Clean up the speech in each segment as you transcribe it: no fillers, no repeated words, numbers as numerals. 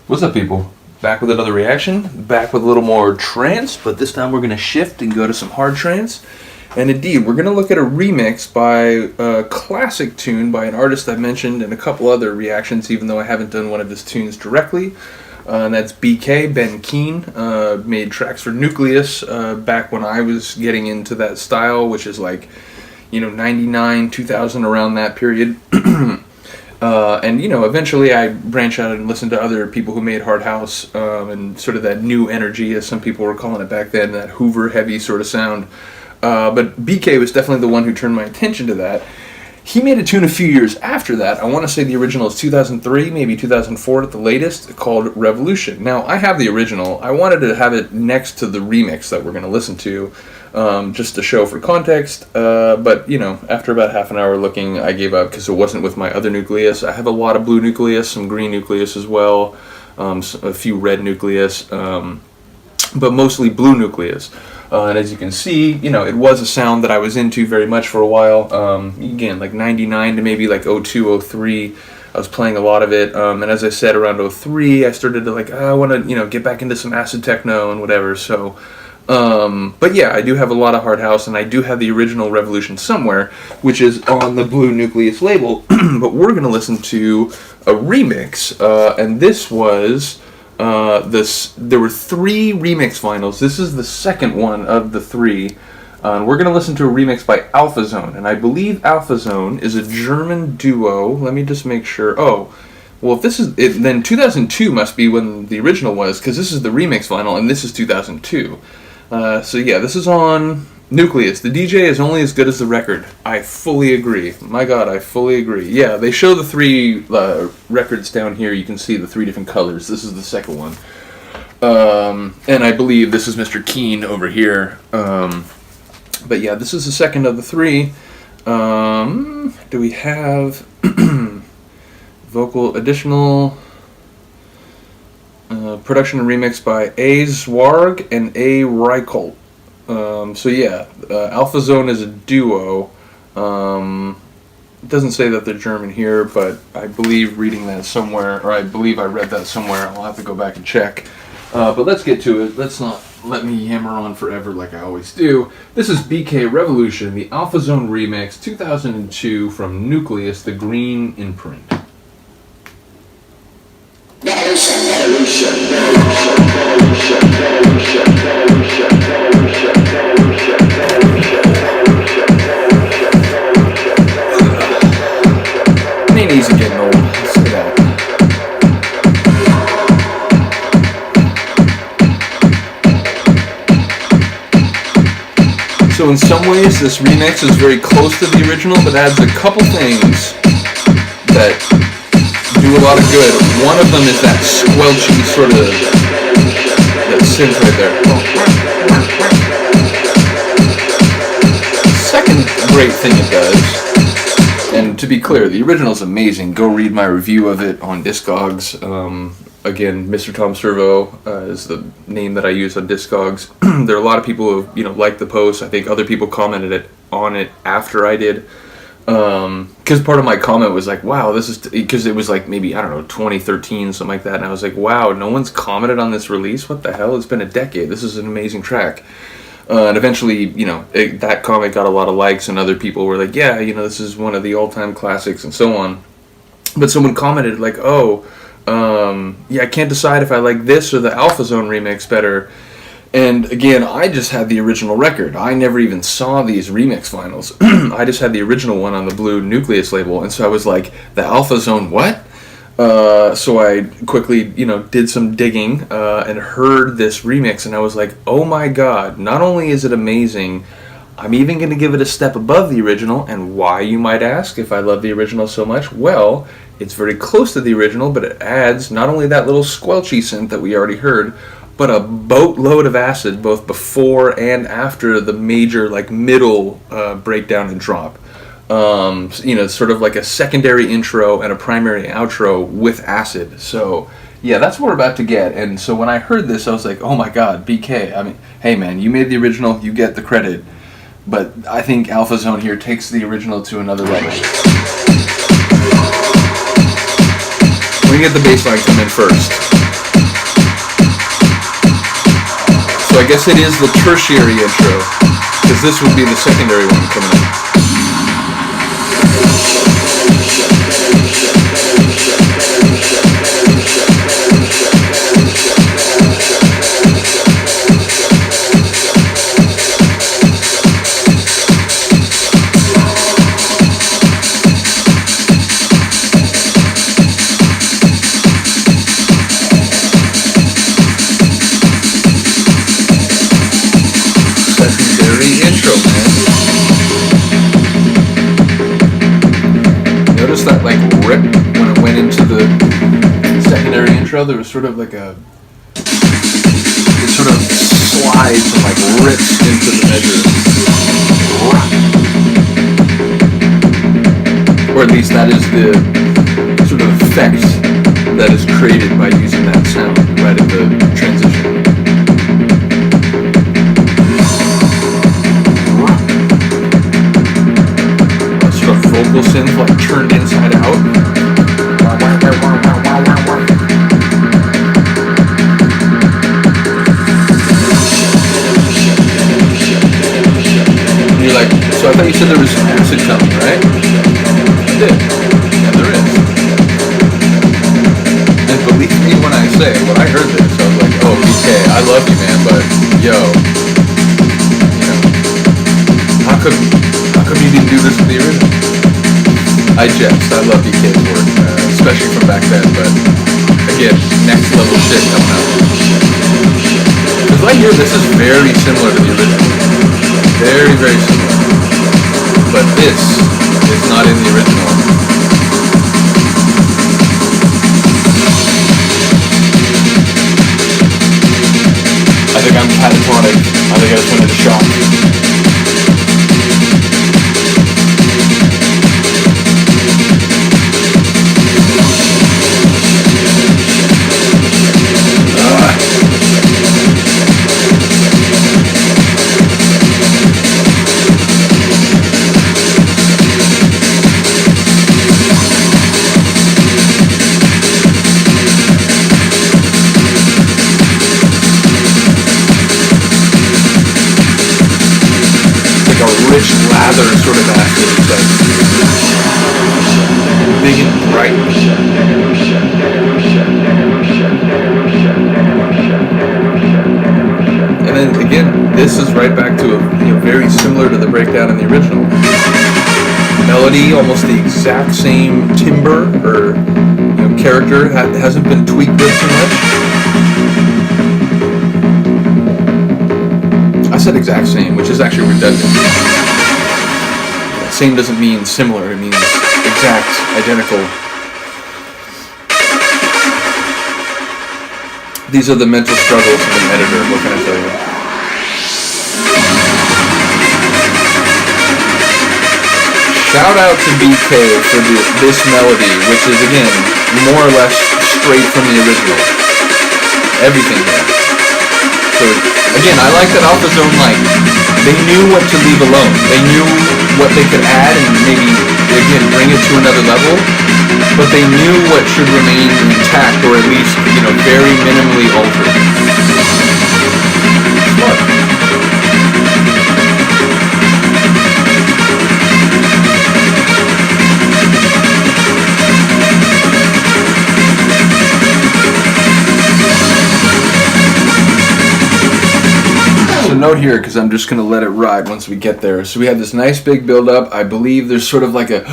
What's up, people? Back with another reaction, back with a little more trance, but this time we're going to shift and go to some hard trance. And indeed, we're going to look at a remix by a classic tune by an artist I mentioned in a couple other reactions, even though I haven't done one of his tunes directly. And that's BK, Ben Keen, made tracks for Nukleuz back when I was getting into that style, which is like, 99, 2000, around that period. And eventually I branched out and listened to other people who made hard house and sort of that new energy, as some people were calling it back then, that Hoover heavy sort of sound. But BK was definitely the one who turned my attention to that. He made a tune a few years after that. I want to say the original is 2003, maybe 2004 at the latest, called Revolution. Now, I have the original. I wanted to have it next to the remix that we're going to listen to, just to show for context. But, after about half an hour looking, I gave up because it wasn't with my other Nukleuz. I have a lot of blue Nukleuz, some green Nukleuz as well, a few red Nukleuz, but mostly blue Nukleuz. And as you can see, it was a sound that I was into very much for a while. Again, like 99 to maybe like 02, 03, I was playing a lot of it. And as I said, around 03, I started to I want to, get back into some acid techno and whatever. So, but yeah, I do have a lot of hard house, and I do have the original Revolution somewhere, which is on the blue Nukleuz label. But we're going to listen to a remix, and this was... there were 3 remix vinyls. This is the second one of the 3. We're going to listen to a remix by Alphazone, and I believe Alphazone is a German duo. Let me just make sure. Oh, well, if this is it, then 2002 must be when the original was, because this is the remix vinyl, and this is 2002. So yeah, this is on Nukleuz. The DJ is only as good as the record. I fully agree. My God, I fully agree. Yeah, they show the 3 records down here. You can see the 3 different colors. This is the second one. And I believe this is Mr. Keen over here. But yeah, this is the second of the 3. Do we have vocal additional production and remix by A. Zwarg and A. Reichelt. So yeah, Alphazone is a duo. It doesn't say that they're German here, but I believe reading that somewhere, or I believe I read that somewhere. I'll have to go back and check. But let's get to it. Let's not let me yammer on forever like I always do. This is BK Revolution, the Alphazone remix, 2002, from Nukleuz, the green imprint. Ain't easy getting old. Let's get out. So in some ways, this remix is very close to the original, but adds a couple things that do a lot of good. One of them is that squelchy sort of that synth right there. Second great thing it does. And to be clear, the original is amazing. Go read my review of it on Discogs. Again, Mr. Tom Servo is the name that I use on Discogs. There are a lot of people who liked the post. I think other people commented on it after I did. Because part of my comment was like, wow, this is... Because it was like maybe, 2013, something like that. And I was like, wow, no one's commented on this release? What the hell? It's been a decade. This is an amazing track. And eventually, that comment got a lot of likes, and other people were like, yeah, this is one of the all-time classics, and so on. But someone commented, like, yeah, I can't decide if I like this or the Alphazone remix better. And again, I just had the original record. I never even saw these remix vinyls. I just had the original one on the blue Nukleuz label, and so I was like, the Alphazone what? So I quickly, did some digging and heard this remix, and I was like, oh my God, not only is it amazing, I'm even going to give it a step above the original. And why, you might ask, if I love the original so much? Well, it's very close to the original, but it adds not only that little squelchy synth that we already heard, but a boatload of acid, both before and after the major, middle breakdown and drop. Sort of like a secondary intro and a primary outro with acid. So, yeah, that's what we're about to get. And so when I heard this, I was like, oh my God, BK. I mean, hey man, you made the original, you get the credit. But I think Alphazone here takes the original to another level. We're gonna get the bass line come in first. I guess it is the tertiary intro, because this would be the secondary one coming up. Intro, man. Notice that like rip when it went into the secondary intro. There was sort of like a, it sort of slides and like rips into the measure, or at least that is the sort of effect that is created by using that sound right at the transition. Vocal synth like turned inside out. And you're like, so I thought you said there was some acid coming, right? I did. Yeah, there is. And believe me when I say, when I heard this, I was like, oh, BK, I love you, man, but yo, you know, how come you didn't do this in the original? I jest. I love BK's work, especially from back then, but again, next level shit coming out. Because I hear this is very similar to the original. Very, very similar. But this is not in the original. I think I'm catatonic. I think I just went into shock. Rich lather sort of acid. It's like big and bright. And then again, this is right back to a very similar to the breakdown in the original. Melody, almost the exact same timbre or character, hasn't been tweaked with too much. I said exact same, which is actually redundant. Same doesn't mean similar, it means exact, identical. These are the mental struggles of an editor, what can I tell you? Shout out to BK for this melody, which is again, more or less straight from the original. Everything there. So again, I like that Alphazone, they knew what to leave alone. They knew what they could add and maybe, again, bring it to another level, but they knew what should remain intact, or at least, very minimally altered. Smart. So note here, because I'm just going to let it ride once we get there. So we have this nice big build-up. I believe there's sort of like a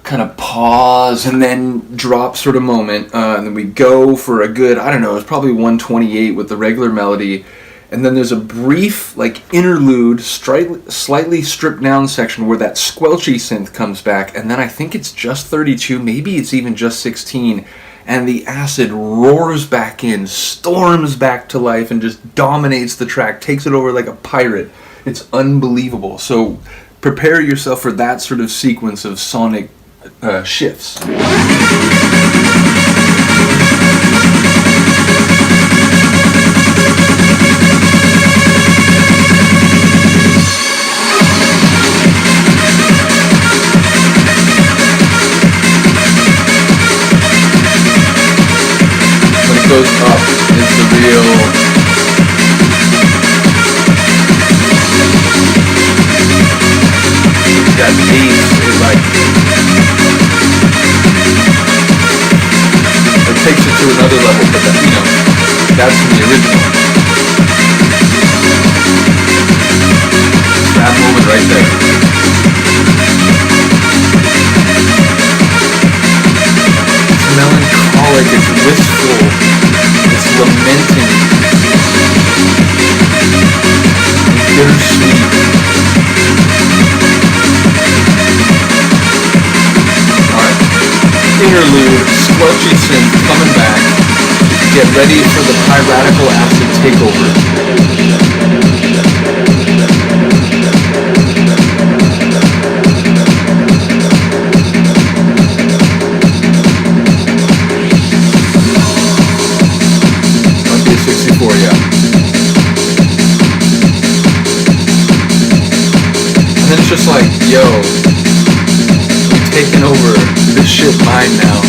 kind of pause and then drop sort of moment. And then we go for a good, I don't know, it's probably 128 with the regular melody. And then there's a brief interlude, slightly stripped down section where that squelchy synth comes back. And then I think it's just 32, maybe it's even just 16. And the acid roars back in, storms back to life, and just dominates the track, takes it over like a pirate. It's unbelievable. So prepare yourself for that sort of sequence of sonic shifts. Goes up is the real that bass is like, it takes it to another level, but that, you know, that's from the original. It's that moment right there. It's melancholic, it's wistful, it's lamenting, it's bittersweet. Alright, interlude, squelchy synth coming back. Get ready for the piratical acid takeover. Might be a 64, yeah. And then it's just like, yo, we've taken over. This shit mine now.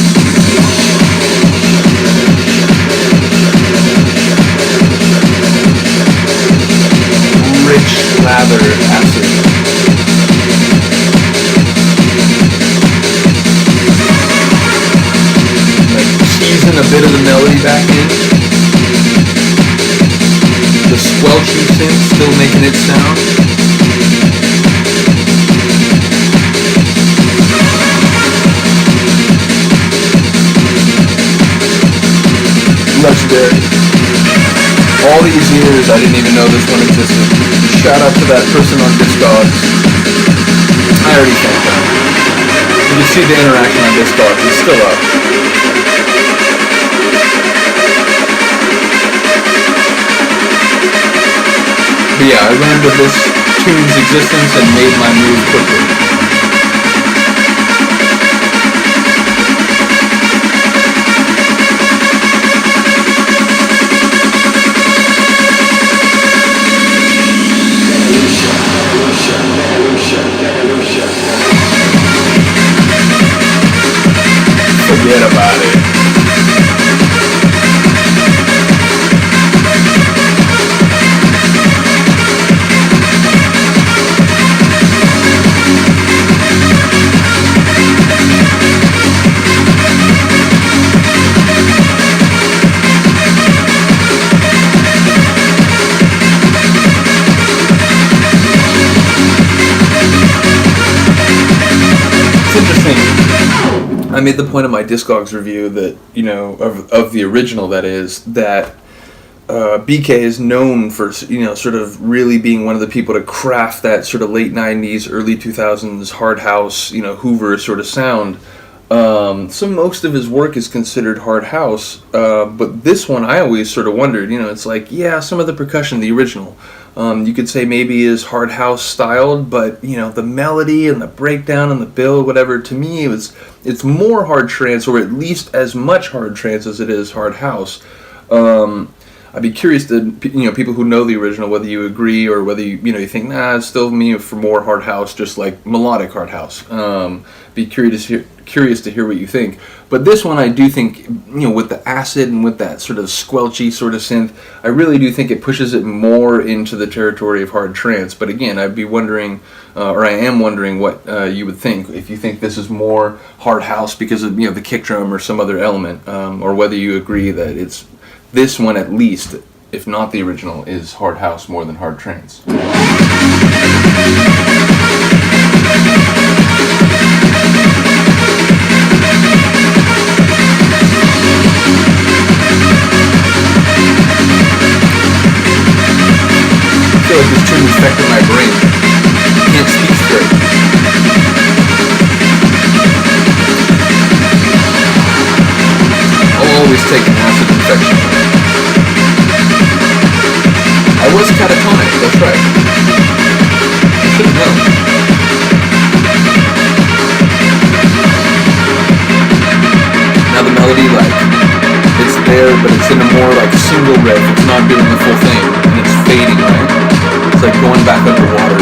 Rich lather acid. Like teasing a bit of the melody back in. The squelchy synth still making its sound. Legendary. All these years I didn't even know this one existed. Shout out to that person on Discogs. I already thanked them. You can see the interaction on Discogs. It's still up. But yeah, I learned of this tune's existence and made my move quickly. Forget about it. It's interesting. I made the point in my Discogs review that, you know, of the original, that is, that BK is known for, you know, sort of really being one of the people to craft that sort of late 90s, early 2000s hard house, you know, Hoover sort of sound. So most of his work is considered hard house, but this one I always sort of wondered, you know, it's like, yeah, some of the percussion, the original, you could say maybe is hard house styled, but, you know, the melody and the breakdown and the build, whatever, to me it's more hard trance, or at least as much hard trance as it is hard house. I'd be curious to, you know, people who know the original, whether you agree or whether you think, nah, it's still me for more hard house, just like melodic hard house. Be curious to hear what you think. But this one, I do think, you know, with the acid and with that sort of squelchy sort of synth, I really do think it pushes it more into the territory of hard trance. But again, I'd be wondering, or I am wondering, what you would think, if you think this is more hard house because of, you know, the kick drum or some other element, or whether you agree that it's this one, at least, if not the original, is hard house more than hard trance. I feel like this tune affected my brain. I can't speak straight. I'll always take an acid infection. I was catatonic, that's right. I should have known. Now the melody, like, it's there, but it's in a more, like, single riff. It's not doing the full thing, and it's fading, right? It's like going back underwater.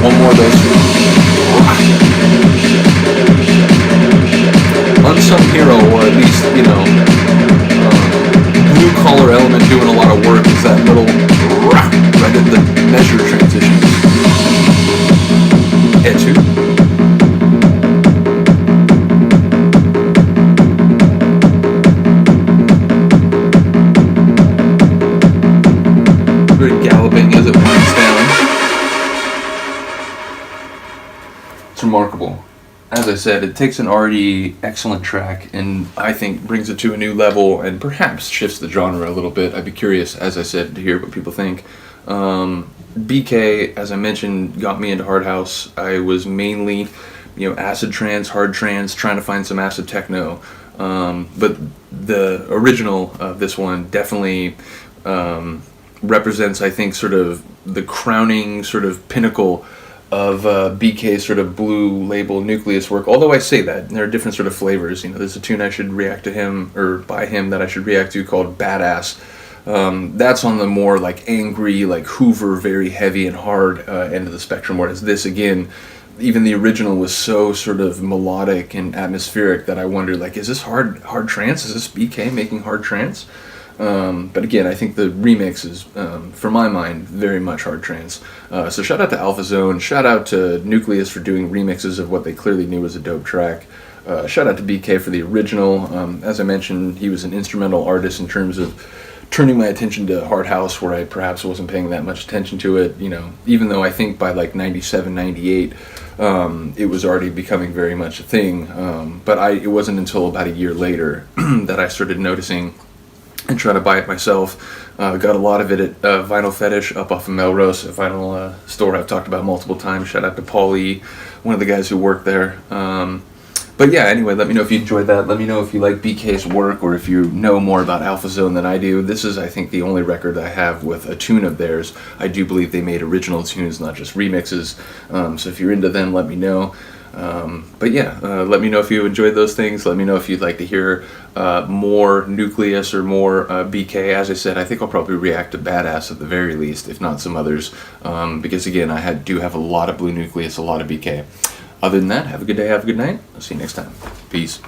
One more of those. Unsung hero, or at least, you know, blue collar element doing a lot of work is that little right at the measure transitions. I said, it takes an already excellent track and I think brings it to a new level and perhaps shifts the genre a little bit. I'd be curious, as I said, to hear what people think. BK, as I mentioned, got me into hard house. I was mainly, acid trance, hard trance, trying to find some acid techno. But the original of this one definitely represents, I think, sort of the crowning sort of pinnacle of BK's sort of blue label Nukleuz work. Although I say that, there are different sort of flavors. There's a tune I should react to him, or by him, that I should react to called Badass. That's on the more like angry, like Hoover, very heavy and hard end of the spectrum, whereas this, again, even the original was so sort of melodic and atmospheric that I wonder, like, is this hard trance? Is this BK making hard trance? But again, I think the remix is, for my mind, very much hard trance. So shout out to Alphazone, shout out to Nukleuz for doing remixes of what they clearly knew was a dope track. Shout out to BK for the original. As I mentioned, he was an instrumental artist in terms of turning my attention to hard house, where I perhaps wasn't paying that much attention to it, even though I think by like 97, 98, it was already becoming very much a thing. But it wasn't until about a year later that I started noticing and try to buy it myself. Got a lot of it at Vinyl Fetish up off of Melrose, a vinyl store I've talked about multiple times. Shout out to Paulie, one of the guys who worked there. But yeah, anyway, let me know if you enjoyed that. Let me know if you like BK's work or if you know more about Alphazone than I do. This is, I think, the only record I have with a tune of theirs. I do believe they made original tunes, not just remixes. So if you're into them, let me know. But yeah, let me know if you enjoyed those things. Let me know if you'd like to hear more Nukleuz or more BK. As I said, I think I'll probably react to Badass at the very least, if not some others, because again, I do have a lot of Blue Nukleuz, a lot of BK. Other than that, have a good day, have a good night. I'll see you next time. Peace.